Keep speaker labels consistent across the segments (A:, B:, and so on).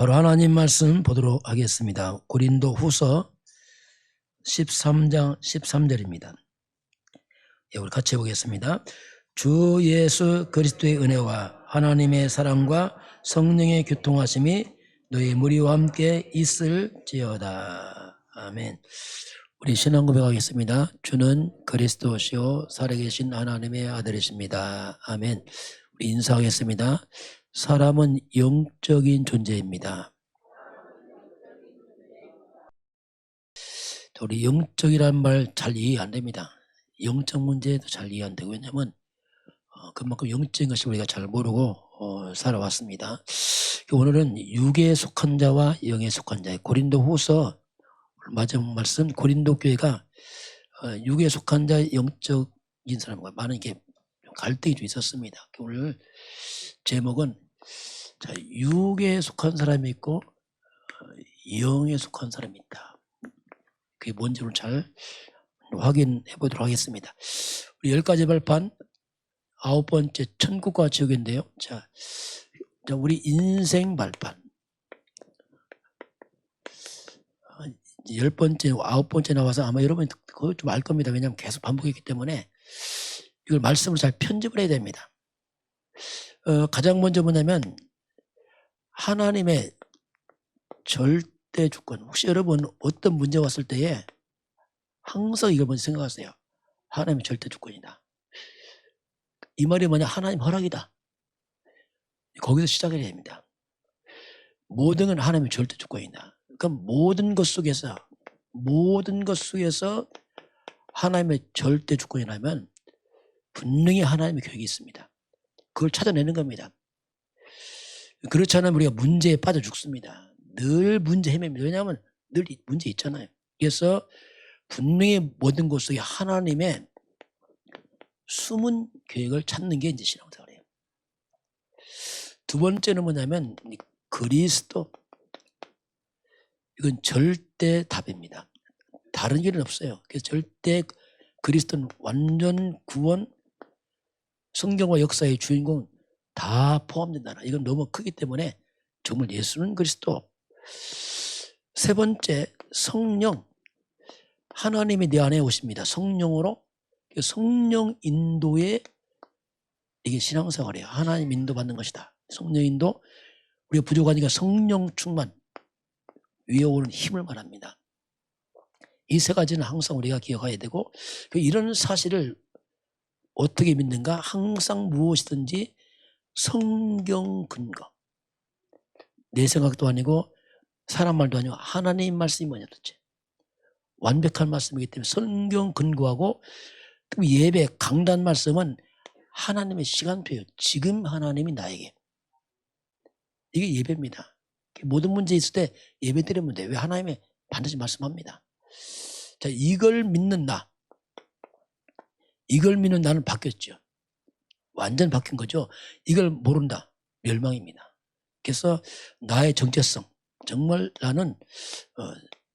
A: 바로 하나님 말씀 보도록 하겠습니다. 고린도 후서 13장 13절입니다. 우리 같이 해보겠습니다. 주 예수 그리스도의 은혜와 하나님의 사랑과 성령의 교통하심이 너희 무리와 함께 있을지어다. 아멘. 우리 신앙 고백하겠습니다. 주는 그리스도시요 살아계신 하나님의 아들이십니다. 아멘. 우리 인사하겠습니다. 사람은 영적인 존재입니다. 우리 영적이라는 말 잘 이해 안 됩니다. 영적 문제도 잘 이해 안 되고, 왜냐하면 그만큼 영적인 것을 우리가 잘 모르고 살아왔습니다. 오늘은 육에 속한 자와 영에 속한 자, 고린도 후서 마지막 말씀, 고린도 교회가 육에 속한 자, 영적인 사람과 많은 게 갈등이 좀 있었습니다. 오늘 제목은 자, 육에 속한 사람이 있고 영에 속한 사람이 있다. 그게 뭔지를 잘 확인해 보도록 하겠습니다. 우리 10가지 발판 9번째 천국과 지옥인데요. 자, 우리 인생 발판 10번째, 9번째 나와서 아마 여러분이 그거 좀 알 겁니다. 왜냐하면 계속 반복했기 때문에 이걸 말씀을 잘 편집을 해야 됩니다. 가장 먼저 뭐냐면 하나님의 절대 주권. 혹시 여러분 어떤 문제 왔을 때에 항상 이걸 먼저 생각하세요. 하나님의 절대 주권이다. 이 말이 뭐냐? 하나님 허락이다. 거기서 시작해야 됩니다. 모든 건 하나님의 절대 주권이다. 그러니까 모든 것 속에서 하나님의 절대 주권이라면 분명히 하나님의 계획이 있습니다. 그걸 찾아내는 겁니다. 그렇지 않으면 우리가 문제에 빠져 죽습니다. 늘 문제 헤맵니다. 왜냐하면 늘 문제 있잖아요. 그래서 분명히 모든 것 속에 하나님의 숨은 계획을 찾는 게 이제 신앙생활이에요. 두 번째는 뭐냐면 그리스도. 이건 절대 답입니다. 다른 길은 없어요. 그래서 절대 그리스도는 완전 구원, 성경과 역사의 주인공 다 포함된다. 이건 너무 크기 때문에 정말 예수는 그리스도. 세 번째, 성령. 하나님이 내 안에 오십니다. 성령으로. 성령 인도에 이게 신앙생활이에요. 하나님 인도받는 것이다. 성령 인도. 우리가 부족하니까 성령 충만, 위에 오는 힘을 말합니다. 이 세 가지는 항상 우리가 기억해야 되고, 이런 사실을 어떻게 믿는가? 항상 무엇이든지 성경 근거. 내 생각도 아니고 사람 말도 아니고 하나님 말씀이 뭐냐 도대체. 완벽한 말씀이기 때문에 성경 근거하고, 예배 강단 말씀은 하나님의 시간표예요. 지금 하나님이 나에게. 이게 예배입니다. 모든 문제 있을 때 예배 드리면 돼. 왜? 하나님이 반드시 말씀합니다. 자, 이걸 믿는 나. 이걸 믿는 나는 바뀌었죠. 완전 바뀐 거죠. 이걸 모른다. 멸망입니다. 그래서 나의 정체성. 정말 나는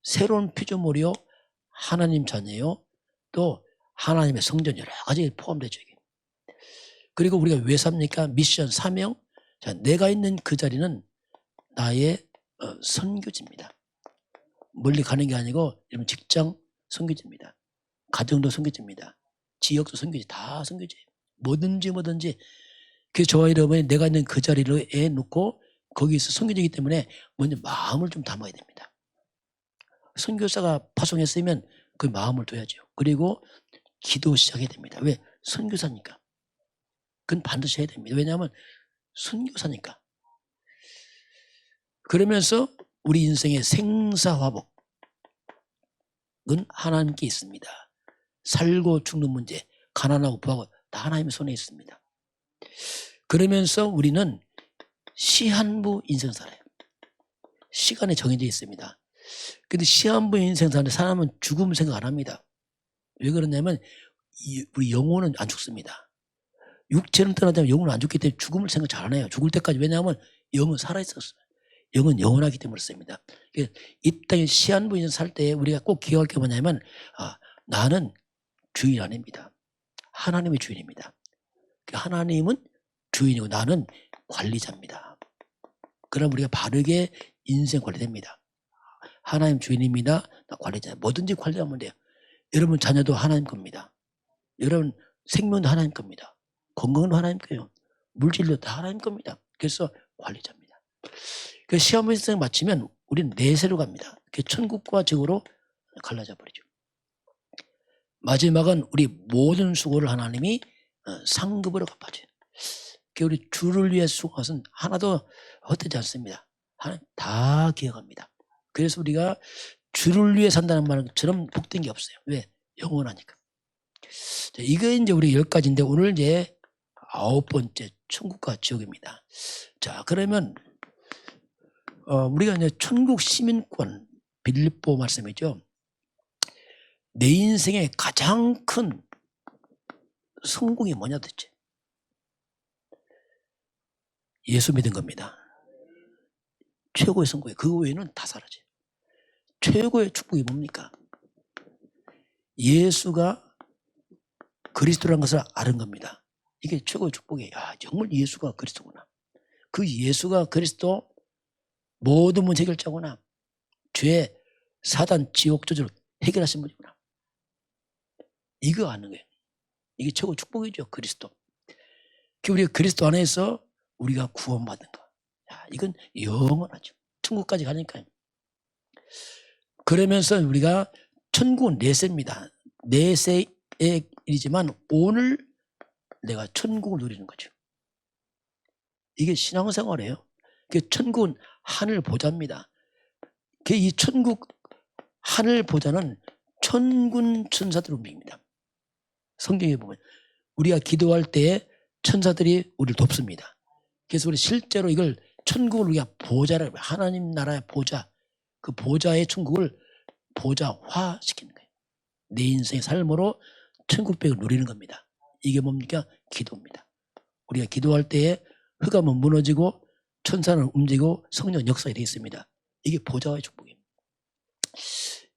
A: 새로운 피조물이요. 하나님 자녀요. 또 하나님의 성전 여러 가지 포함되죠. 이게. 그리고 우리가 왜 삽니까? 미션, 사명. 자, 내가 있는 그 자리는 나의 선교지입니다. 멀리 가는 게 아니고 여러분 직장 선교지입니다. 가정도 선교지입니다. 지역도 선교지, 다 선교지예요. 뭐든지 그래서 저와 여러분이 내가 있는 그 자리에 놓고 거기서 선교지이기 때문에 먼저 마음을 좀 담아야 됩니다. 선교사가 파송했으면 그 마음을 둬야죠. 그리고 기도 시작해야 됩니다. 왜? 선교사니까. 그건 반드시 해야 됩니다. 왜냐하면 선교사니까. 그러면서 우리 인생의 생사화복은 하나님께 있습니다. 살고 죽는 문제, 가난하고 부하고 다 하나님의 손에 있습니다. 그러면서 우리는 시한부 인생 살아요. 시간에 정해져 있습니다. 근데 시한부 인생 사는데 사람은 죽음 생각 안 합니다. 왜 그러냐면 우리 영혼은 안 죽습니다. 육체는 떠나자면 영혼은 안 죽기 때문에 죽음을 생각 잘 안 해요. 죽을 때까지. 왜냐하면 영은 살아있었어요. 영은 영원하기 때문에 그렇습니다. 이 땅에 시한부 인생 살 때 우리가 꼭 기억할 게 뭐냐면 나는 주인 아닙니다. 하나님의 주인입니다. 하나님은 주인이고 나는 관리자입니다. 그럼 우리가 바르게 인생 관리됩니다. 하나님 주인입니다. 나 관리자. 뭐든지 관리하면 돼요. 여러분 자녀도 하나님 겁니다. 여러분 생명도 하나님 겁니다. 건강도 하나님 거예요. 물질도 다 하나님 겁니다. 그래서 관리자입니다. 그 시험을 마치면 우리는 내세로 갑니다. 그 천국과 지옥으로 갈라져 버리죠. 마지막은 우리 모든 수고를 하나님이 상급으로 갚아줘요. 우리 주를 위해 수고한 것은 하나도 헛되지 않습니다. 하나님 다 기억합니다. 그래서 우리가 주를 위해 산다는 말처럼 복된 게 없어요. 왜? 영원하니까. 이거 이제 우리 10가지인데 오늘 이제 9번째 천국과 지옥입니다. 자, 그러면 우리가 이제 천국 시민권 빌립보 말씀이죠. 내 인생의 가장 큰 성공이 뭐냐 도대체? 예수 믿은 겁니다. 최고의 성공이에요. 그 외에는 다 사라져요. 최고의 축복이 뭡니까? 예수가 그리스도라는 것을 아는 겁니다. 이게 최고의 축복이에요. 아, 정말 예수가 그리스도구나. 그 예수가 그리스도 모든 문제 해결자구나. 죄, 사단, 지옥 저주를 해결하신 분이구나. 이거 아는 거예요. 이게 최고의 축복이죠. 그리스도. 우리가 그리스도 안에서 우리가 구원받은 거. 야, 이건 영원하죠. 천국까지 가니까요. 그러면서 우리가 천국은 내세입니다. 내세의 일이지만 오늘 내가 천국을 누리는 거죠. 이게 신앙생활이에요. 천국은 하늘 보좌입니다. 이 천국 하늘 보좌는 천군 천사들 움직입니다. 성경에 보면 우리가 기도할 때 천사들이 우리를 돕습니다. 그래서 우리 실제로 이걸 천국을 우리가 보좌를 하나님 나라의 보좌, 그 보좌의 천국을 보좌화시키는 거예요. 내 인생의 삶으로 천국백을 누리는 겁니다. 이게 뭡니까? 기도입니다. 우리가 기도할 때에 흑암은 무너지고 천사는 움직이고 성령 역사가 되어 있습니다. 이게 보좌의 축복입니다.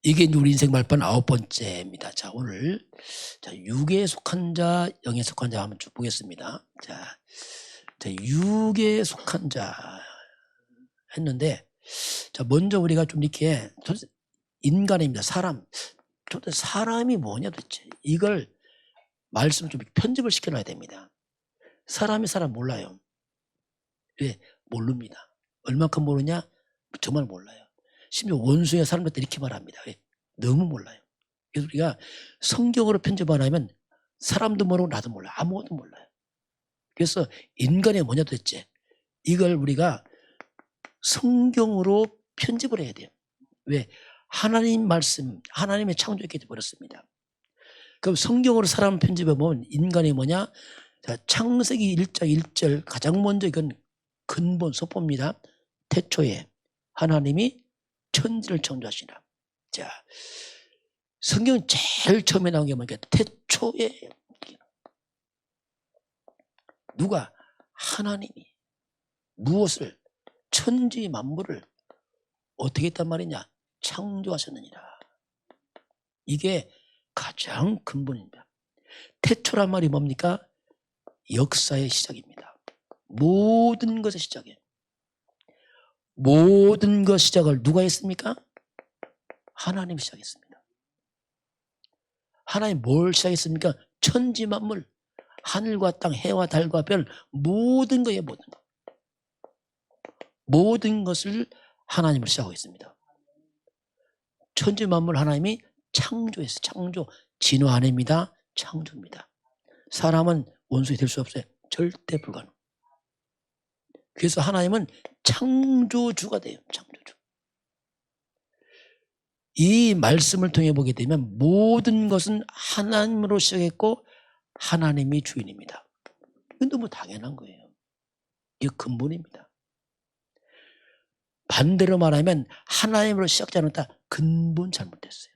A: 이게 우리 인생 말판 9번째입니다. 자, 오늘 육에 속한 자, 영에 속한 자 한번 쭉 보겠습니다. 자, 육에 속한 자 했는데, 자, 먼저 우리가 좀 이렇게 인간입니다. 사람. 사람이 뭐냐 도대체. 이걸 말씀 좀 편집을 시켜놔야 됩니다. 사람이 사람 몰라요. 왜? 모릅니다. 얼마큼 모르냐? 정말 몰라요. 심지어 원수의 사람들도 이렇게 말합니다. 왜? 너무 몰라요. 그래서 우리가 성경으로 편집을 하면 사람도 모르고 나도 몰라요. 아무것도 몰라요. 그래서 인간이 뭐냐 도대체. 이걸 우리가 성경으로 편집을 해야 돼요. 왜? 하나님 말씀, 하나님의 창조했기 버렸습니다. 그럼 성경으로 사람 편집해 보면 인간이 뭐냐? 자, 창세기 1장 1절 가장 먼저 이건 근본 서포입니다. 태초에 하나님이 천지를 창조하시라. 자, 성경 제일 처음에 나온 게 뭐냐? 태초에 누가? 하나님이 무엇을? 천지 만물을 어떻게 했단 말이냐? 창조하셨느니라. 이게 가장 근본입니다. 태초란 말이 뭡니까? 역사의 시작입니다. 모든 것의 시작이에요. 모든 것 시작을 누가 했습니까? 하나님이 시작했습니다. 하나님 뭘 시작했습니까? 천지 만물, 하늘과 땅, 해와 달과 별, 모든 거에 모든 것. 모든 것을 하나님을 시작하고 있습니다. 천지 만물 하나님이 창조했어요. 창조. 진화 아닙니다. 창조입니다. 사람은 원수가 될 수 없어요. 절대 불가능. 그래서 하나님은 창조주가 돼요. 창조주. 이 말씀을 통해 보게 되면 모든 것은 하나님으로 시작했고 하나님이 주인입니다. 이건 너무 당연한 거예요. 이게 근본입니다. 반대로 말하면 하나님으로 시작하지 않았다. 근본 잘못됐어요.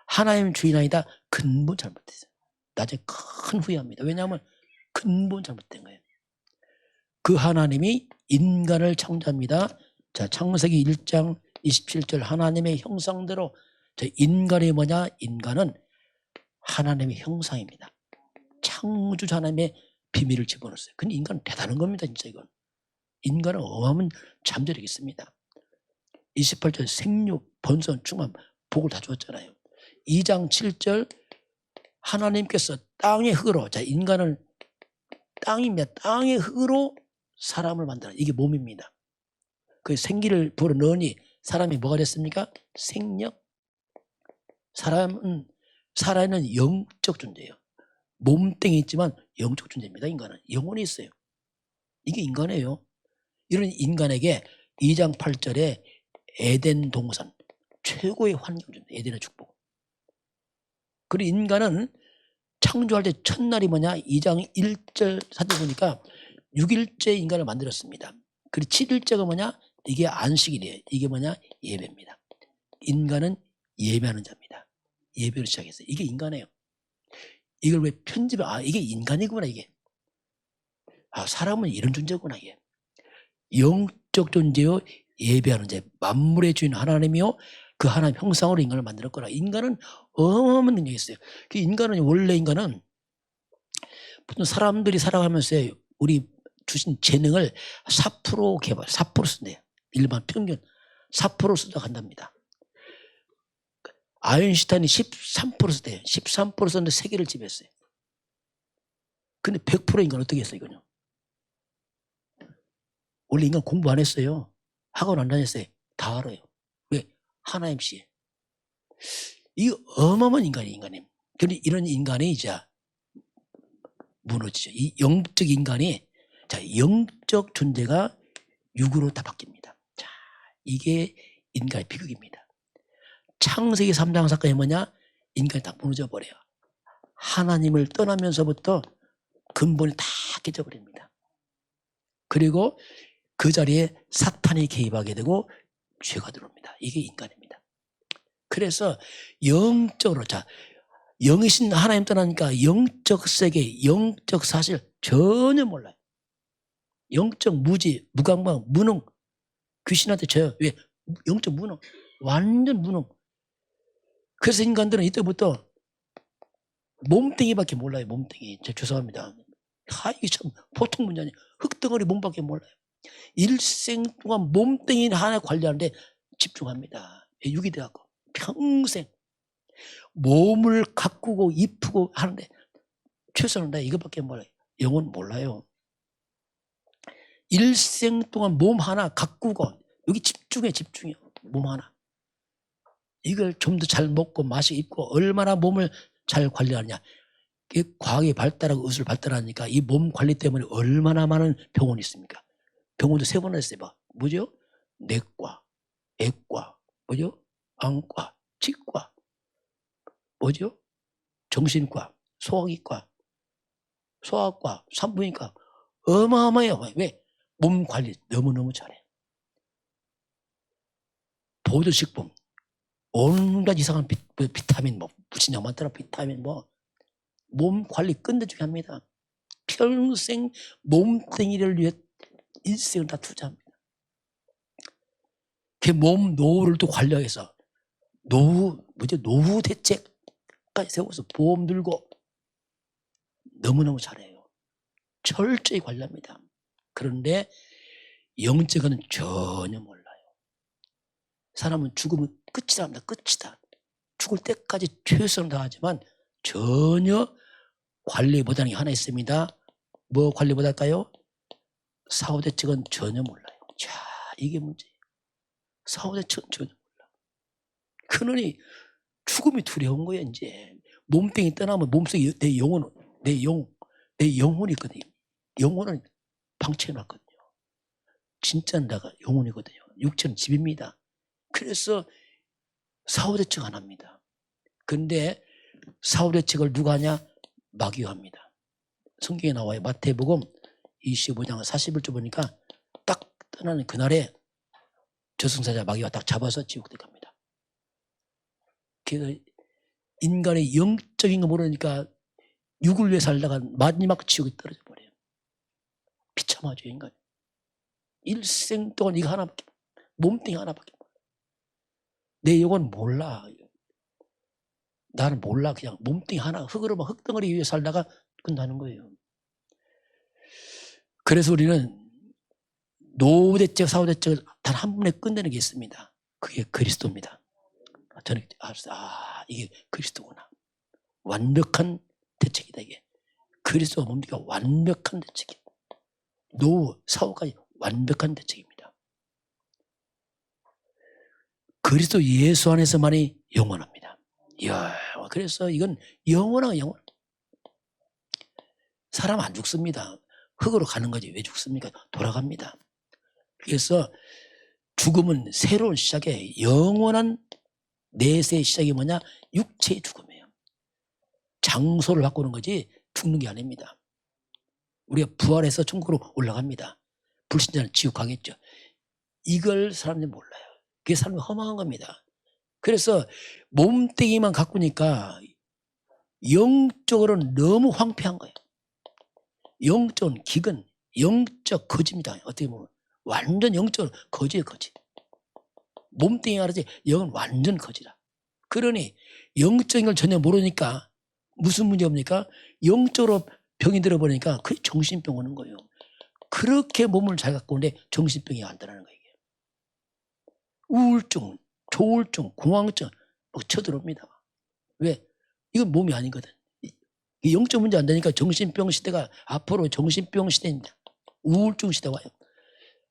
A: 하나님 주인 아니다. 근본 잘못됐어요. 나중에 큰 후회합니다. 왜냐하면 근본 잘못된 거예요. 그 하나님이 인간을 창조합니다. 자, 창세기 1장 27절 하나님의 형상대로. 자, 인간이 뭐냐? 인간은 하나님의 형상입니다. 창조주 하나님의 비밀을 집어넣었어요. 근데 인간은 대단한 겁니다. 진짜 이건. 인간은 어마어마한 잠재력이 있습니다. 28절 생육, 번성, 충만, 복을 다 주었잖아요. 2장 7절 하나님께서 땅의 흙으로, 자, 인간은 땅입니다. 땅의 흙으로 사람을 만들어. 이게 몸입니다. 그 생기를 불어넣으니 사람이 뭐가 됐습니까? 생력. 사람은 살아있는 영적 존재예요. 몸뚱이 있지만 영적 존재입니다. 인간은 영혼이 있어요. 이게 인간이에요. 이런 인간에게 2장 8절에 에덴 동산, 최고의 환경 존재, 에덴의 축복. 그리고 인간은 창조할 때 첫날이 뭐냐? 2장 1절 사절 보니까 6일째 인간을 만들었습니다. 그리고 7일째가 뭐냐? 이게 안식일이에요. 이게 뭐냐? 예배입니다. 인간은 예배하는 자입니다. 예배를 시작했어요. 이게 인간이에요. 이걸 왜 편집을, 이게 인간이구나, 이게. 사람은 이런 존재구나, 이게. 영적 존재요, 예배하는 자, 만물의 주인 하나님이요, 그 하나님 형상으로 인간을 만들었거나. 인간은 어마어마한 능력이 있어요. 그 인간은, 원래 인간은 보통 사람들이 살아가면서 우리 주신 재능을 4% 개발, 4% 쓴대요. 일반 평균 4% 쓰다 간답니다. 아인슈타인이 13% 썼대요. 13% 썼는데 세계를 지배했어요. 근데 100% 인간 어떻게 했어요, 이거는? 원래 인간 공부 안 했어요. 학원 안 다녔어요. 다 알아요. 왜? 하나님 씨. 이 어마어마한 인간이에요, 인간님. 그런데 이런 인간이 이제 무너지죠. 이 영적 인간이, 자, 영적 존재가 육으로 다 바뀝니다. 자, 이게 인간의 비극입니다. 창세기 3장 사건이 뭐냐? 인간이 다 무너져 버려요. 하나님을 떠나면서부터 근본이 다 깨져버립니다. 그리고 그 자리에 사탄이 개입하게 되고 죄가 들어옵니다. 이게 인간입니다. 그래서 영적으로, 자, 영이신 하나님 떠나니까 영적 세계, 영적 사실 전혀 몰라요. 영적 무지, 무감각, 무능, 귀신한테 져요. 왜? 영적 무능, 완전 무능. 그래서 인간들은 이때부터 몸뚱이밖에 몰라요. 몸뚱이. 죄송합니다. 이게 참 보통 문제 아니에요. 흙덩어리 몸밖에 몰라요. 일생 동안 몸뚱이 하나 관리하는데 집중합니다. 육이 돼갖고 평생 몸을 가꾸고 이쁘고 하는데 최선을 다해 이것밖에 몰라요. 영혼 몰라요. 일생 동안 몸 하나 가꾸고 여기 집중해. 몸 하나. 이걸 좀 더 잘 먹고 마시고 입고 얼마나 몸을 잘 관리하느냐. 과학이 발달하고 의술 발달하니까 이 몸 관리 때문에 얼마나 많은 병원이 있습니까? 병원도 3번 했어요. 뭐죠? 내과, 애과, 뭐죠? 안과, 치과, 뭐죠? 정신과, 소화기과, 소아과, 산부인과. 어마어마해요. 왜? 몸 관리 너무너무 잘해. 보조식품, 온갖 이상한 비타민, 무슨 영만따라 비타민, 몸 관리 끝내주게 합니다. 평생 몸뚱이를 위해 인생을 다 투자합니다. 그 몸 노후를 또 관리해서 노후 대책까지 세워서 보험 들고 너무너무 잘해요. 철저히 관리합니다. 그런데 영적은 전혀 몰라요. 사람은 죽으면 끝이다 합니다. 끝이다. 죽을 때까지 최선을 다하지만 전혀 관리 못하는 게 하나 있습니다. 뭐 관리 못할까요? 사후대책은 전혀 몰라요. 자, 이게 문제예요. 사후대책은 전혀 몰라. 그러니 죽음이 두려운 거예요. 이제 몸뚱이 떠나면 몸속에 내 영혼이 있거든요. 영혼은 방치해놨거든요. 진짜는 내가 영혼이거든요. 육체는 집입니다. 그래서 사후대책 안 합니다. 그런데 사후대책을 누가 하냐? 마귀가 합니다. 성경에 나와요. 마태복음 25장 41절 보니까 딱 떠나는 그날에 저승사자 마귀가 딱 잡아서 지옥에 갑니다. 그래서 인간의 영적인 거 모르니까 육을 위해 살다가 마지막 지옥에 떨어져 버려요. 비참하죠, 인간. 일생 동안 이거 하나밖에, 몸뚱이 하나밖에 몰라. 내 영혼 몰라. 나는 몰라. 그냥 몸뚱이 하나, 흙으로만 흙덩어리 위에 살다가 끝나는 거예요. 그래서 우리는 노후대책, 사후대책을 단 한 번에 끝내는 게 있습니다. 그게 그리스도입니다. 저는 이게 그리스도구나. 완벽한 대책이다 이게. 그리스도가 뭡니까? 완벽한 대책이에요. 노후, 사후까지 완벽한 대책입니다. 그리스도 예수 안에서만이 영원합니다. 이야, 그래서 이건 영원한 영원. 사람 안 죽습니다. 흙으로 가는 거지 왜 죽습니까? 돌아갑니다. 그래서 죽음은 새로운 시작의 영원한 내세의 시작이 뭐냐? 육체의 죽음이에요. 장소를 바꾸는 거지 죽는 게 아닙니다. 우리가 부활해서 천국으로 올라갑니다. 불신자는 지옥 가겠죠. 이걸 사람들이 몰라요. 그게 사람이 허망한 겁니다. 그래서 몸뚱이만 가꾸니까 영적으로는 너무 황폐한 거예요. 영적은 기근, 영적 거지입니다. 어떻게 보면 완전 영적으로 거지예요, 거지. 몸뚱이가 그러지 영은 완전 거지라. 그러니 영적인 걸 전혀 모르니까 무슨 문제입니까? 영적으로 병이 들어버리니까 그게 정신병 오는 거예요. 그렇게 몸을 잘 갖고 오는데 정신병이 안 드러나는 거예요. 우울증, 조울증, 공황증 막 쳐들어옵니다. 왜? 이건 몸이 아니거든. 이 영적 문제 안 되니까 정신병 시대가 앞으로 정신병 시대입니다. 우울증 시대가 와요.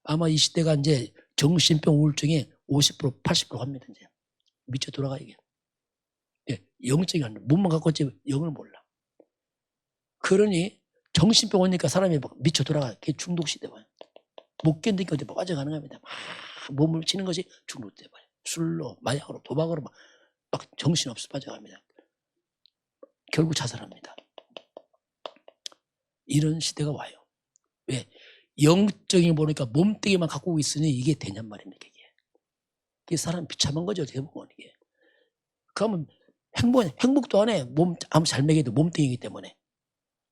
A: 아마 이 시대가 이제 정신병 우울증이 50% 80% 합니다. 이제 미쳐 돌아가 이게. 예, 영적이 아니라 몸만 갖고 있지 영을 몰라. 그러니 정신병 오니까 사람이 막 미쳐 돌아가. 그게 중독 시대 와요. 못 견디니까 이제 빠져가는 겁니다. 막 몸을 치는 것이 중독돼 버려. 술로, 마약으로, 도박으로 막 정신없어 빠져갑니다. 결국 자살합니다. 이런 시대가 와요. 왜? 영적인 보니까 몸뚱이만 갖고 있으니 이게 되냔 말입니까? 이게 사람 비참한 거죠. 어떻게 보면 이게. 그러면 행복도 안 해. 몸 아무 잘 먹여도 몸뚱이기 때문에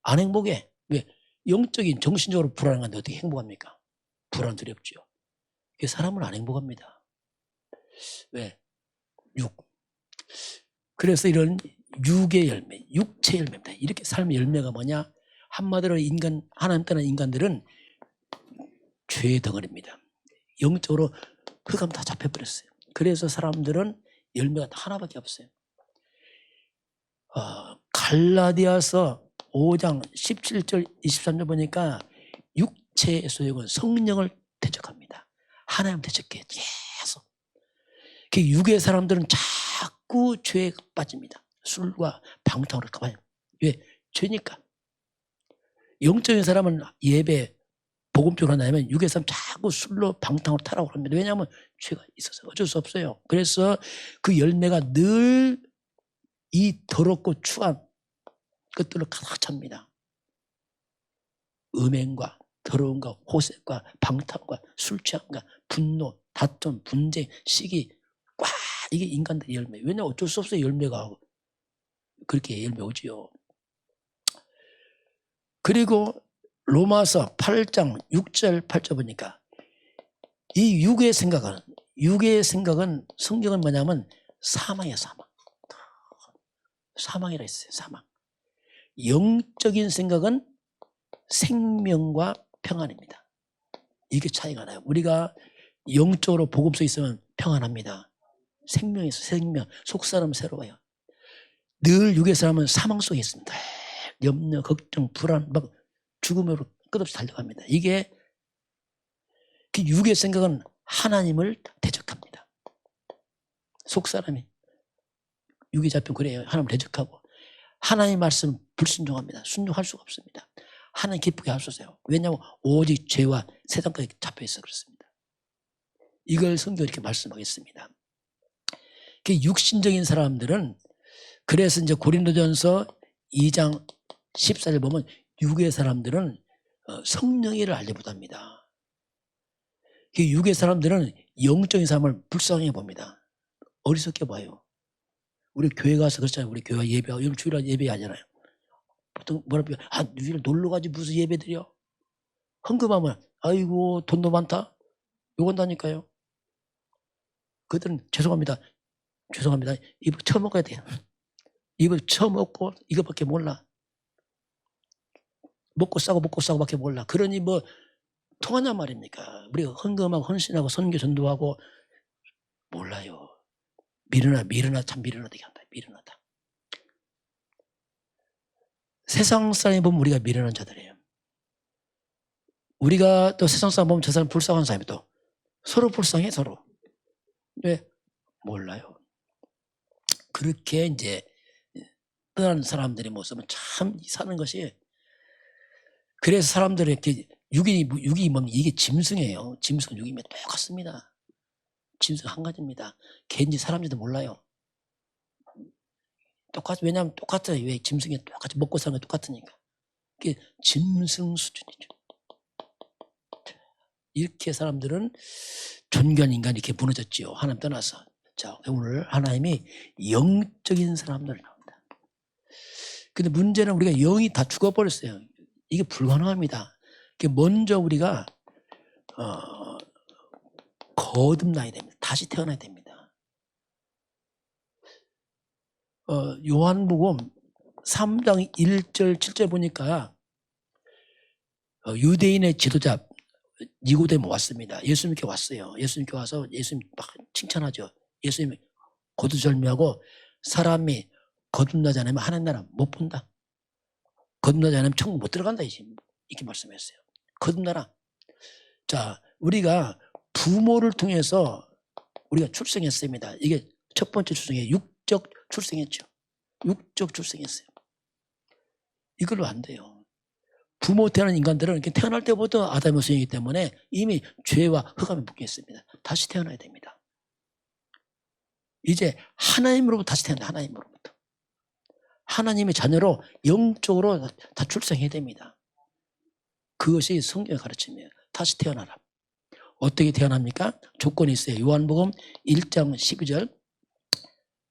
A: 안 행복해. 왜? 영적인 정신적으로 불안한데 어떻게 행복합니까? 불안 두렵죠. 이게 사람은 안 행복합니다. 왜? 그래서 이런 육의 열매, 육체 열매입니다. 이렇게 삶의 열매가 뭐냐? 한마디로 하나님 떠난 인간들은 죄의 덩어리입니다. 영적으로 흑암 다 잡혀버렸어요. 그래서 사람들은 열매가 하나밖에 없어요. 갈라디아서 5장 17절 23절 보니까 육체의 소욕은 성령을 대적합니다. 하나님 대적해 계속. 그 육의 사람들은 자꾸 죄에 빠집니다. 술과 방탕으로 가봐요. 왜? 죄니까. 영적인 사람은 예배, 복음 쪽으로 나면 육의 사람 자꾸 술로 방탕으로 타라고 합니다. 왜냐하면 죄가 있어서 어쩔 수 없어요. 그래서 그 열매가 늘 이 더럽고 추한 것들로 가득 찹니다. 음행과 더러움과 호색과 방탕과 술 취함과 분노, 다툼, 분쟁, 시기 꽉 이게 인간들의 열매. 왜냐하면 어쩔 수 없어요. 열매가 그렇게 열매 오지요. 그리고 로마서 8장 6절 8절 보니까 이 육의 생각은 성경은 뭐냐면 사망이에요. 사망이라 했어요. 사망. 영적인 생각은 생명과 평안입니다. 이게 차이가 나요. 우리가 영적으로 복음 속에 있으면 평안합니다. 생명이 있어요. 생명. 속사람 새로워요. 늘 육의 사람은 사망 속에 있습니다. 염려, 걱정, 불안, 막 죽음으로 끝없이 달려갑니다. 이게 그 육의 생각은 하나님을 대적합니다. 속사람이 육이 잡히면 그래요. 하나님을 대적하고 하나님 말씀 불순종합니다. 순종할 수가 없습니다. 하나님 기쁘게 하소서. 왜냐하면 오직 죄와 세상까지 잡혀있어 그렇습니다. 이걸 성경이 이렇게 말씀하겠습니다. 그 육신적인 사람들은 그래서 이제 고린도전서 2장 14절 보면 육의 사람들은 성령의를 알지 못합니다. 그 육의 사람들은 영적인 사람을 불쌍해 봅니다. 어리석게 봐요. 우리 교회 가서 그렇잖아요. 우리 교회 예배하고 요즘 주일날 예배하잖아요. 보통 뭐라고 주일 놀러 가지 무슨 예배 드려? 헌금하면 아이고 돈도 많다. 요건다니까요. 그들은 죄송합니다. 입을 처먹어야 돼요. 입을 처먹고 이것밖에 몰라. 먹고 싸고 밖에 몰라. 그러니 뭐 통하냐 말입니까? 우리가 헌금하고 헌신하고 선교 전도하고 몰라요. 참 미련하게 한다. 미련하다. 세상 사람이 보면 우리가 미련한 자들이에요. 우리가 또 세상 사람 보면 저 사람 불쌍한 사람이 또 서로 불쌍해 서로. 왜? 몰라요. 그렇게 이제 떠난 사람들의 모습은 참 사는 것이, 그래서 사람들이 이렇게 육이 뭐면 이게 짐승이에요. 짐승은 육이면 똑같습니다. 짐승 한 가지입니다. 개인지 사람인지도 몰라요. 똑같이, 왜냐하면 똑같아요. 왜? 짐승이 똑같이 먹고 사는 게 똑같으니까. 그게 짐승 수준이죠. 이렇게 사람들은 존귀한 인간이 이렇게 무너졌지요. 하나님 떠나서. 자, 오늘 하나님이 영적인 사람들을 나온다. 근데 문제는 우리가 영이 다 죽어버렸어요. 이게 불가능합니다. 먼저 우리가 거듭나야 됩니다. 다시 태어나야 됩니다. 요한복음 3장 1절 7절 보니까 유대인의 지도자 니고데모 왔습니다. 예수님께 왔어요. 예수님께 와서 예수님 막 칭찬하죠. 예수님이 거두절미하고 사람이 거듭나지 않으면 하나님 나라 못 본다. 거듭나지 않으면 천국 못 들어간다. 이렇게 말씀했어요. 거듭나라. 자, 우리가 부모를 통해서 우리가 출생했습니다. 이게 첫 번째 출생이에요. 육적 출생했죠. 육적 출생했어요. 이걸로 안 돼요. 부모 태어난 인간들은 이렇게 태어날 때부터 아담의 소이기 때문에 이미 죄와 흑암에 묶여 있습니다. 다시 태어나야 됩니다. 이제 하나님으로부터 다시 태어난다. 하나님으로부터. 하나님의 자녀로 영적으로 다 출생해야 됩니다. 그것이 성경의 가르침이에요. 다시 태어나라. 어떻게 태어납니까? 조건이 있어요. 요한복음 1장 12절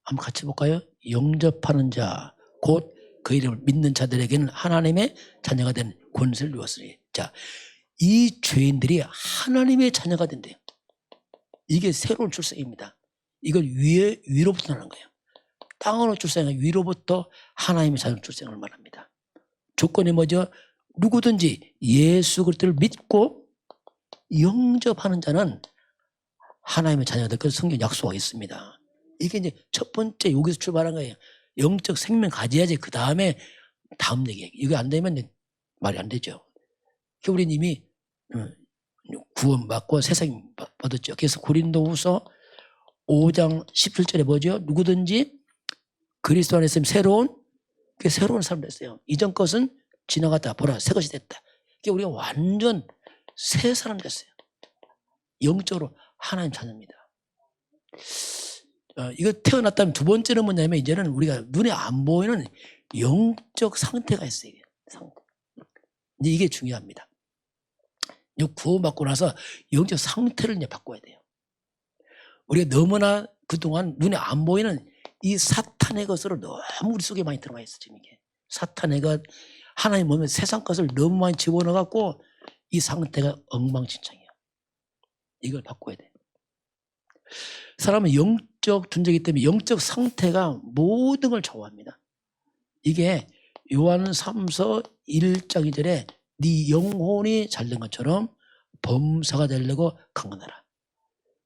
A: 한번 같이 볼까요? 영접하는 자 곧 그 이름을 믿는 자들에게는 하나님의 자녀가 된 권세를 주었으니. 자, 이 죄인들이 하나님의 자녀가 된대요. 이게 새로운 출생입니다. 이걸 위로부터 나는 거예요. 땅으로 출생한 위로부터 하나님의 자녀 출생을 말합니다. 조건이 뭐죠? 누구든지 예수 그리스도를 믿고 영접하는 자는 하나님의 자녀가 될 것을 성경 약속하고 있습니다. 이게 이제 첫 번째 여기서 출발한 거예요. 영적 생명 가져야지 그 다음에 다음 얘기예요. 이거 안 되면 말이 안 되죠. 우리는 이미 구원받고 세상 받았죠. 그래서 고린도후서 5장 17절에 뭐죠? 누구든지 그리스도 안에 있으면 새로운 사람 됐어요. 이전 것은 지나갔다. 보라, 새 것이 됐다. 우리가 완전 새 사람 됐어요. 영적으로 하나님 자녀입니다. 이거 태어났다면 두 번째는 뭐냐면 이제는 우리가 눈에 안 보이는 영적 상태가 있어요. 이제 이게 중요합니다. 구원받고 나서 영적 상태를 이제 바꿔야 돼요. 우리가 너무나 그동안 눈에 안 보이는 이 사탄의 것으로 너무 우리 속에 많이 들어가 있어. 지금 이게 사탄의 것, 하나님 보면 세상 것을 너무 많이 집어넣어갖고 이 상태가 엉망진창이에요. 이걸 바꿔야 돼요. 사람은 영적 존재이기 때문에 영적 상태가 모든 걸 좌우합니다. 이게 요한 3서 1장 2절에 네 영혼이 잘된 것처럼 범사가 되려고 강건하라.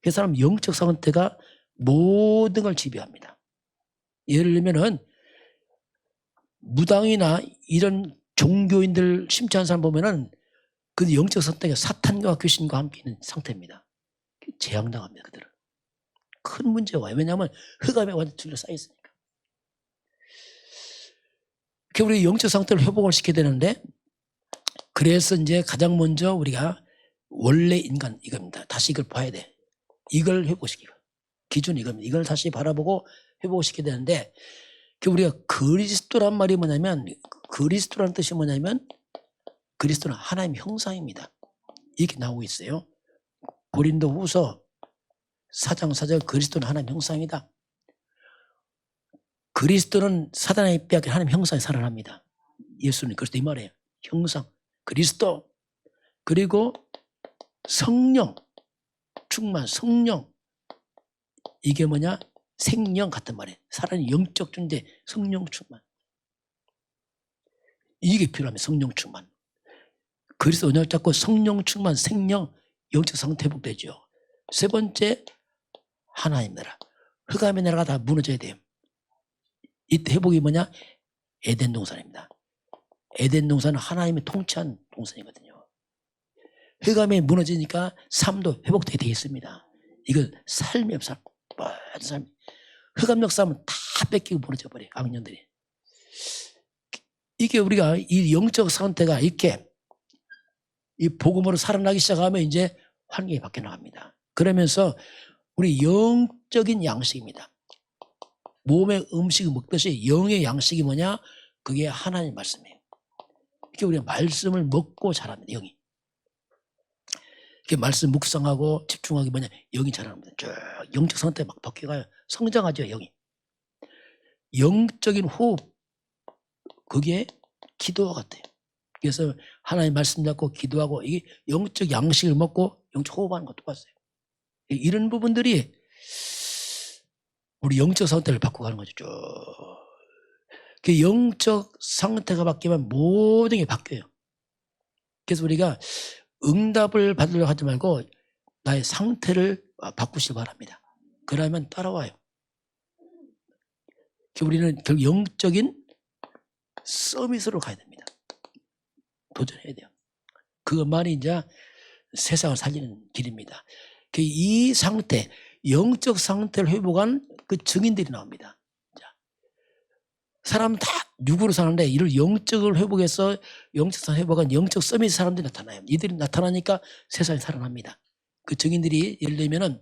A: 그 사람 영적 상태가 모든 걸 지배합니다. 예를 들면은 무당이나 이런 종교인들 심취한 사람 보면은 그 영적 상태가 사탄과 귀신과 함께 있는 상태입니다. 재앙당합니다. 그들은. 큰 문제가 와요. 왜냐하면 흑암에 완전 둘러싸여 있으니까. 우리 영적 상태를 회복을 시켜야 되는데, 그래서 이제 가장 먼저 우리가 원래 인간 이겁니다. 다시 이걸 봐야 돼. 이걸 회복시키고. 기준 이겁니다. 이걸 다시 바라보고 회복시켜야 되는데, 우리가 그리스도란 말이 뭐냐면, 그리스도라는 뜻이 뭐냐면, 그리스도는 하나님의 형상입니다. 이렇게 나오고 있어요. 고린도후서 4장 4절 그리스도는 하나님의 형상이다. 그리스도는 사단의 빼앗긴 하나님의 형상에 살아납니다. 예수는 그리스도 이 말이에요. 형상, 그리스도, 그리고 성령, 충만, 성령. 이게 뭐냐? 생명 같은 말이에요. 살아있는 영적 존재, 성령 충만. 이게 필요합니다. 성령 충만. 그리스도 언약을 잡고 성령 충만, 생명, 영적 상태 회복되죠. 세 번째, 하나님 나라. 흑암의 나라가 다 무너져야 돼요. 이때 회복이 뭐냐? 에덴 동산입니다. 에덴 동산은 하나님이 통치한 동산이거든요. 흑암이 무너지니까 삶도 회복되게 되어 있습니다. 이걸 삶이 없어. 모든 삶이. 흑암 역사하면 다 뺏기고 무너져 버려요. 악년들이. 이게 우리가 이 영적 상태가 이렇게 이 복음으로 살아나기 시작하면 이제 환경이 바뀌어 나갑니다. 그러면서 우리 영적인 양식입니다. 몸의 음식을 먹듯이 영의 양식이 뭐냐? 그게 하나님 말씀이에요. 이렇게 우리가 말씀을 먹고 자랍니다. 영이. 이렇게 말씀 묵상하고 집중하기 뭐냐? 영이 자랍니다. 쭉 영적 상태 막 바뀌어가요. 성장하죠. 영이. 영적인 호흡, 그게 기도와 같아요. 그래서 하나님 말씀 잡고 기도하고 이게 영적 양식을 먹고 영적 호흡하는 것도 똑같아요. 이런 부분들이 우리 영적 상태를 바꿔가는 거죠. 쭉. 그 영적 상태가 바뀌면 모든 게 바뀌어요. 그래서 우리가 응답을 받으려고 하지 말고 나의 상태를 바꾸시기 바랍니다. 그러면 따라와요. 우리는 결국 영적인 서밋으로 가야 됩니다. 도전해야 돼요. 그것만이 이제 세상을 살리는 길입니다. 이 상태, 영적 상태를 회복한 그 증인들이 나옵니다. 사람 다 육으로 사는데 이를 영적을 회복해서 영적 상태 회복한 영적 서밋 사람들이 나타나요. 이들이 나타나니까 세상이 살아납니다. 그 증인들이 예를 들면은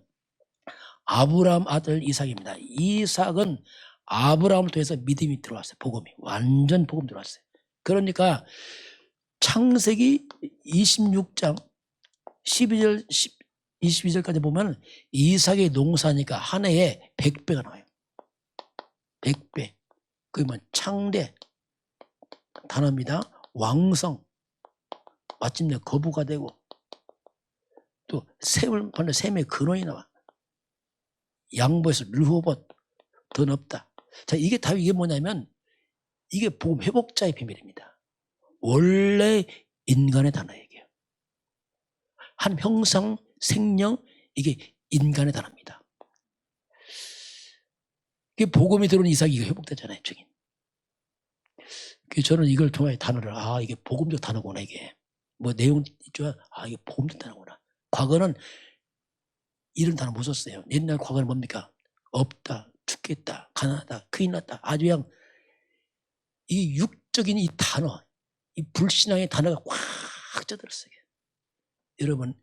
A: 아브라함 아들 이삭입니다. 이삭은 아브라함을 통해서 믿음이 들어왔어요. 복음이. 완전 복음 들어왔어요. 그러니까 창세기 26장 12절 22절까지 보면 이삭의 농사니까 한 해에 100배가 나와요. 100배. 그러면 창대 단어입니다. 왕성. 마침내 거부가 되고 또 셈을 받는 셈의 근원이 나와. 양보해서 르호봇 더 높다. 자, 이게 다 이게 뭐냐면 이게 복음 회복자의 비밀입니다. 원래 인간의 단어 얘기예요. 한 형상, 생명, 이게 인간의 단어입니다. 이게 복음이 들어온 이삭이 이거 회복되잖아요, 증인. 저는 이걸 통해 단어를, 이게 복음적 단어구나, 이게. 뭐 내용 있죠? 이게 복음적 단어구나. 과거는 이런 단어 못 썼어요. 옛날 과거는 뭡니까? 없다, 죽겠다, 가난하다, 큰일 났다. 아주 그냥 이 육적인 이 단어, 이 불신앙의 단어가 꽉 쪄들었어요. 여러분,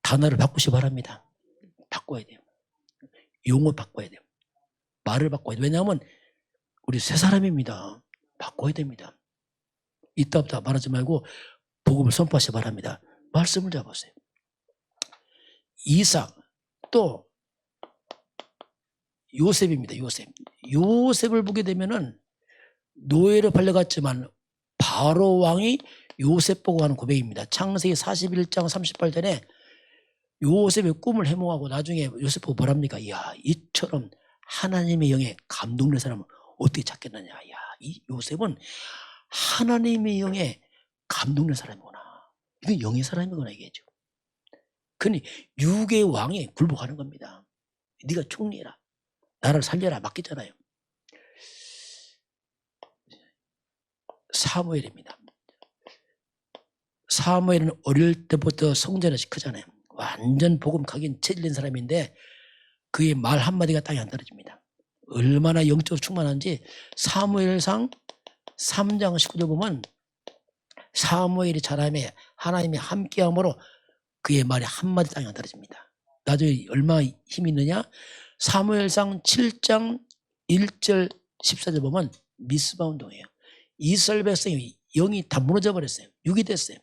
A: 단어를 바꾸시 바랍니다. 바꿔야 돼요. 용어 바꿔야 돼요. 말을 바꿔야 돼요. 왜냐하면 우리 새 사람입니다. 바꿔야 됩니다. 있다 없다 말하지 말고 복음을 선포하시 바랍니다. 말씀을 잡으세요. 이삭, 또 요셉입니다. 요셉을 보게 되면은 노예로 팔려갔지만 바로 왕이 요셉 보고 하는 고백입니다. 창세기 41장 38절에 요셉의 꿈을 해몽하고 나중에 요셉 보고 뭐랍니까? 이야, 이처럼 하나님의 영에 감동된 사람은 어떻게 찾겠느냐. 야, 이 요셉은 하나님의 영에 감동된 사람이구나. 이건 영의 사람이구나 이게죠. 그러니 육의 왕이 굴복하는 겁니다. 네가 총리해라. 나를 살려라. 맡기잖아요. 사무엘입니다. 사무엘은 어릴 때부터 성전을 크잖아요. 완전 복음 각인 체질된 사람인데 그의 말 한마디가 땅에 안 떨어집니다. 얼마나 영적으로 충만한지 사무엘상 3장 19절 보면 사무엘이 자라매 하나님의 함께함으로 그의 말이 한마디 땅에 안 떨어집니다. 나중에 얼마나 힘이 있느냐? 사무엘상 7장 1절 14절 보면 미스바 운동이에요. 이스라엘 백성이 영이 다 무너져 버렸어요. 육이 됐어요.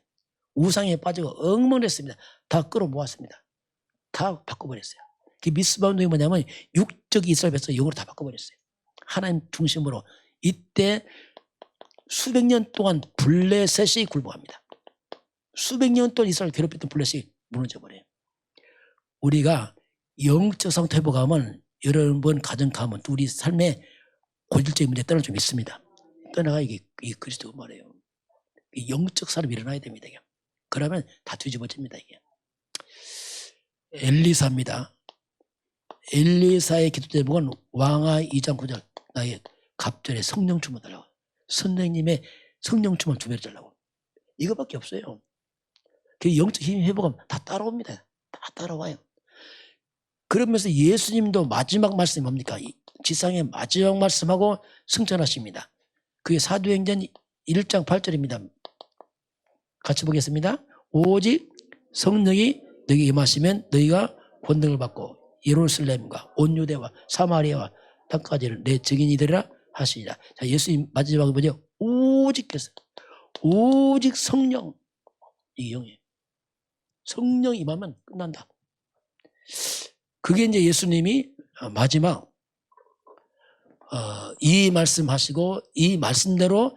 A: 우상에 빠지고 엉망됐습니다. 다 끌어모았습니다. 다 바꿔버렸어요. 그 미스바 운동이 뭐냐면 육적 이스라엘 백성 영으로 다 바꿔버렸어요. 하나님 중심으로. 이때 수백 년 동안 블레셋이 굴복합니다. 수백 년 동안 이스라엘 괴롭혔던 블레셋이 무너져버려요. 우리가 영적 상태 회복하면 여러분 가정 가면 또 우리 삶의 고질적인 문제 떠날 좀 있습니다. 떠나가 이게 그리스도가 말이에요. 영적 사람이 일어나야 됩니다. 이게. 그러면 다 뒤집어집니다. 이게. 엘리사입니다. 엘리사의 기도 제목은 왕하 2장 9절 나의 갑절에 성령 충만 달라고. 선생님의 성령 충만 두 배로 달라고. 이거밖에 없어요. 그 영적 힘 회복하면 다 따라옵니다. 다 따라와요. 그러면서 예수님도 마지막 말씀이 뭡니까? 지상의 마지막 말씀하고 승천하십니다. 그게 사도행전 1장 8절입니다. 같이 보겠습니다. 오직 성령이 너희에게 임하시면 너희가 권능을 받고 예루살렘과 온 유대와 사마리아와 땅까지를 내 증인이 되리라 하시니라. 자, 예수님 마지막에 뭐죠? 오직께서 오직 성령, 이게 영이에요. 성령 임하면 끝난다. 그게 이제 예수님이 마지막 이 말씀하시고 이 말씀대로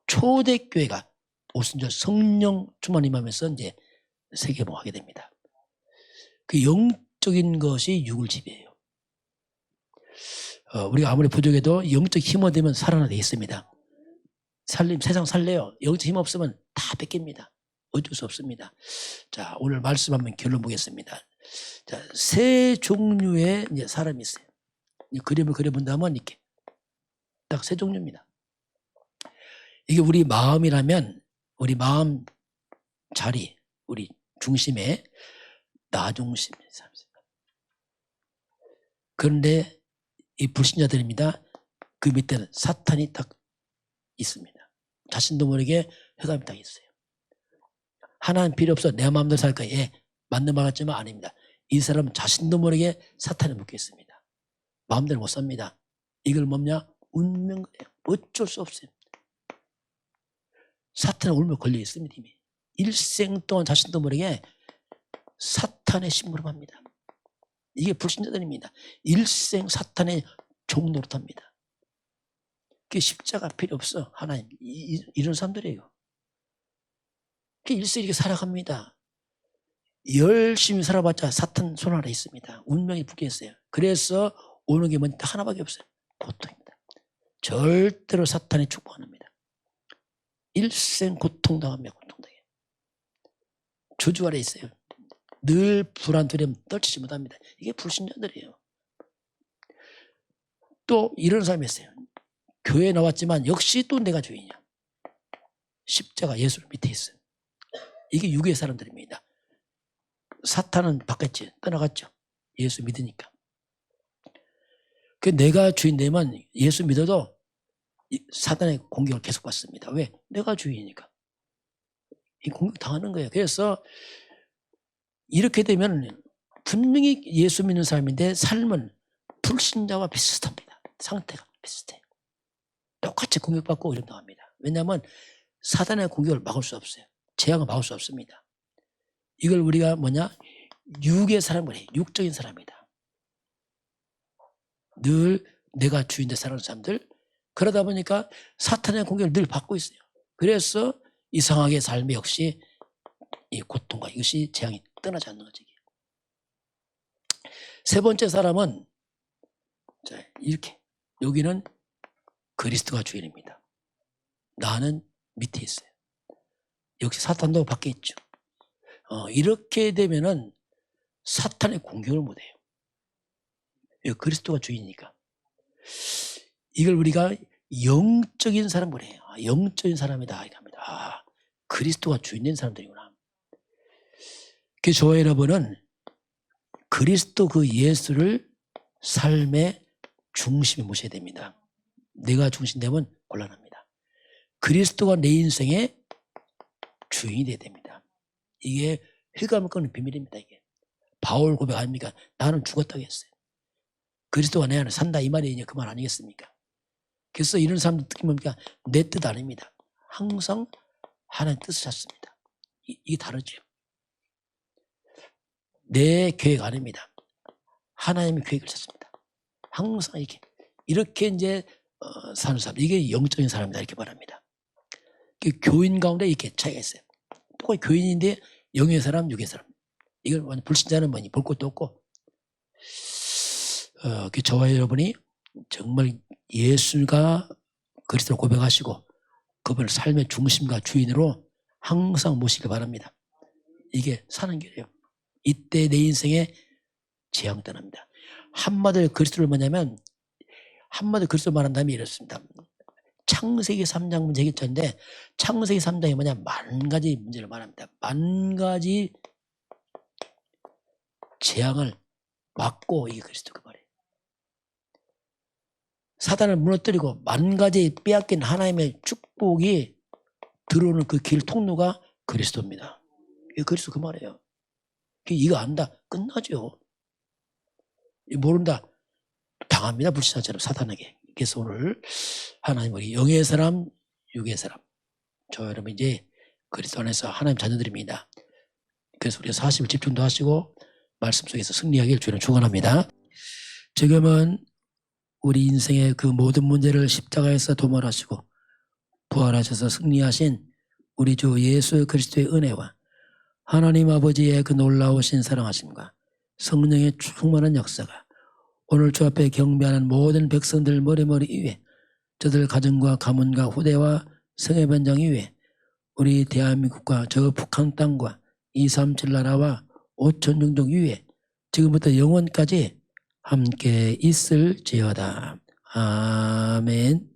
A: 초대교회가 오순절 성령 충만 임하면서 이제 세계복하게 됩니다. 그 영적인 것이 육을 지배해요. 우리가 아무리 부족해도 영적 힘 얻으면 살아나게 있습니다. 세상 살래요. 영적 힘 없으면 다 뺏깁니다. 어쩔 수 없습니다. 자, 오늘 말씀 한번 결론 보겠습니다. 자, 세 종류의 이제 사람이 있어요. 이 그림을 그려본다면 이렇게 딱 세 종류입니다. 이게 우리 마음이라면 우리 마음 자리, 우리 중심에 나 중심의 사람입니다. 그런데 이 불신자들입니다. 그 밑에는 사탄이 딱 있습니다. 자신도 모르게 흑암이 딱 있어요. 하나님 필요 없어. 내 마음대로 살 거야. 예, 맞는 말 같지만 아닙니다. 이 사람은 자신도 모르게 사탄에 묶여 있습니다. 마음대로 못 삽니다. 이걸 뭐냐? 운명이에요. 어쩔 수 없어요. 사탄에 울며 걸려 있습니다. 이미. 일생 동안 자신도 모르게 사탄의 심부름합니다. 이게 불신자들입니다. 일생 사탄의 종 노릇합니다. 그게 십자가 필요 없어. 하나님. 이런 사람들이에요. 일생 이렇게 살아갑니다. 열심히 살아봤자 사탄 손 아래 있습니다. 운명이 묶여 있어요. 그래서 오는 게 뭔지 하나밖에 없어요. 고통입니다. 절대로 사탄이 축복 안 합니다. 일생 고통당합니다. 고통당해요. 저주 아래 있어요. 늘 불안 두려움 떨치지 못합니다. 이게 불신자들이에요. 또 이런 사람이 있어요. 교회에 나왔지만 역시 또 내가 주인이야. 십자가 예수를 밑에 있어요. 이게 육의 사람들입니다. 사탄은 바뀌었지. 떠나갔죠. 예수 믿으니까. 그 내가 주인 되면 예수 믿어도 사탄의 공격을 계속 받습니다. 왜? 내가 주인이니까. 이 공격 당하는 거예요. 그래서 이렇게 되면 분명히 예수 믿는 사람인데 삶은 불신자와 비슷합니다. 상태가 비슷해요. 똑같이 공격받고 이런 당합니다. 왜냐하면 사탄의 공격을 막을 수 없어요. 재앙을 막을 수 없습니다. 이걸 우리가 뭐냐? 육의 사람을 해요. 육적인 사람이다. 늘 내가 주인데 살아가는 사람들. 그러다 보니까 사탄의 공격을 늘 받고 있어요. 그래서 이상하게 삶이 역시 이 고통과 이것이 재앙이 떠나지 않는 거죠. 세 번째 사람은 자, 이렇게 여기는 그리스도가 주인입니다. 나는 밑에 있어요. 역시 사탄도 밖에 있죠. 이렇게 되면은 사탄의 공격을 못해요. 그리스도가 주인이니까. 이걸 우리가 영적인 사람을 해요. 영적인 사람이다 이렇게 합니다. 아, 그리스도가 주인인 사람들이구나. 그래서 저와 여러분은 그리스도 그 예수를 삶의 중심에 모셔야 됩니다. 내가 중심되면 곤란합니다. 그리스도가 내 인생의 주인이 돼야 됩니다. 이게 휘감을 끄는 비밀입니다. 이게 바울 고백 아닙니까? 나는 죽었다고 했어요. 그리스도가 내 안에 산다 이 말이 그 말 아니겠습니까? 그래서 이런 사람들 특히 뭡니까? 내 뜻 아닙니다. 항상 하나님 뜻을 찾습니다. 이게 다르죠. 내 계획 아닙니다. 하나님의 계획을 찾습니다. 항상 이렇게 이제 사는 사람, 이게 영적인 사람이다 이렇게 말합니다. 교인 가운데 이렇게 차이가 있어요. 똑같이 교인인데 영의 사람, 육의 사람. 이걸 불신자는 뭐니 볼 것도 없고. 저와 여러분이 정말 예수가 그리스도를 고백하시고 그분을 삶의 중심과 주인으로 항상 모시길 바랍니다. 이게 사는 길이에요. 이때 내 인생에 재앙 떠납니다. 한마디로 그리스도를 뭐냐면 한마디로 그리스도 말한다면 이렇습니다. 창세기 3장 문제 해결자인데 창세기 3장이 뭐냐 만 가지 문제를 말합니다. 만 가지 재앙을 막고 이게 그리스도 그 말이에요. 사단을 무너뜨리고 만 가지 빼앗긴 하나님의 축복이 들어오는 그 길 통로가 그리스도입니다. 이게 그리스도 그 말이에요. 이거 안다 끝나죠. 모른다 당합니다. 불신자처럼 사단에게. 그래서 오늘 하나님 우리 영의 사람 육의 사람 저 여러분 이제 그리스도 안에서 하나님 자녀들입니다. 그래서 우리가 40일 집중도 하시고 말씀 속에서 승리하길 주님 축원합니다. 지금은 우리 인생의 그 모든 문제를 십자가에서 도말하시고 부활하셔서 승리하신 우리 주 예수 그리스도의 은혜와 하나님 아버지의 그 놀라우신 사랑하심과 성령의 충만한 역사가 오늘 주 앞에 경배하는 모든 백성들 머리머리 위에 저들 가정과 가문과 후대와 성회변장 위에 우리 대한민국과 저 북한 땅과 237 나라와 5천 종족 위에 지금부터 영원까지 함께 있을지어다. 아멘.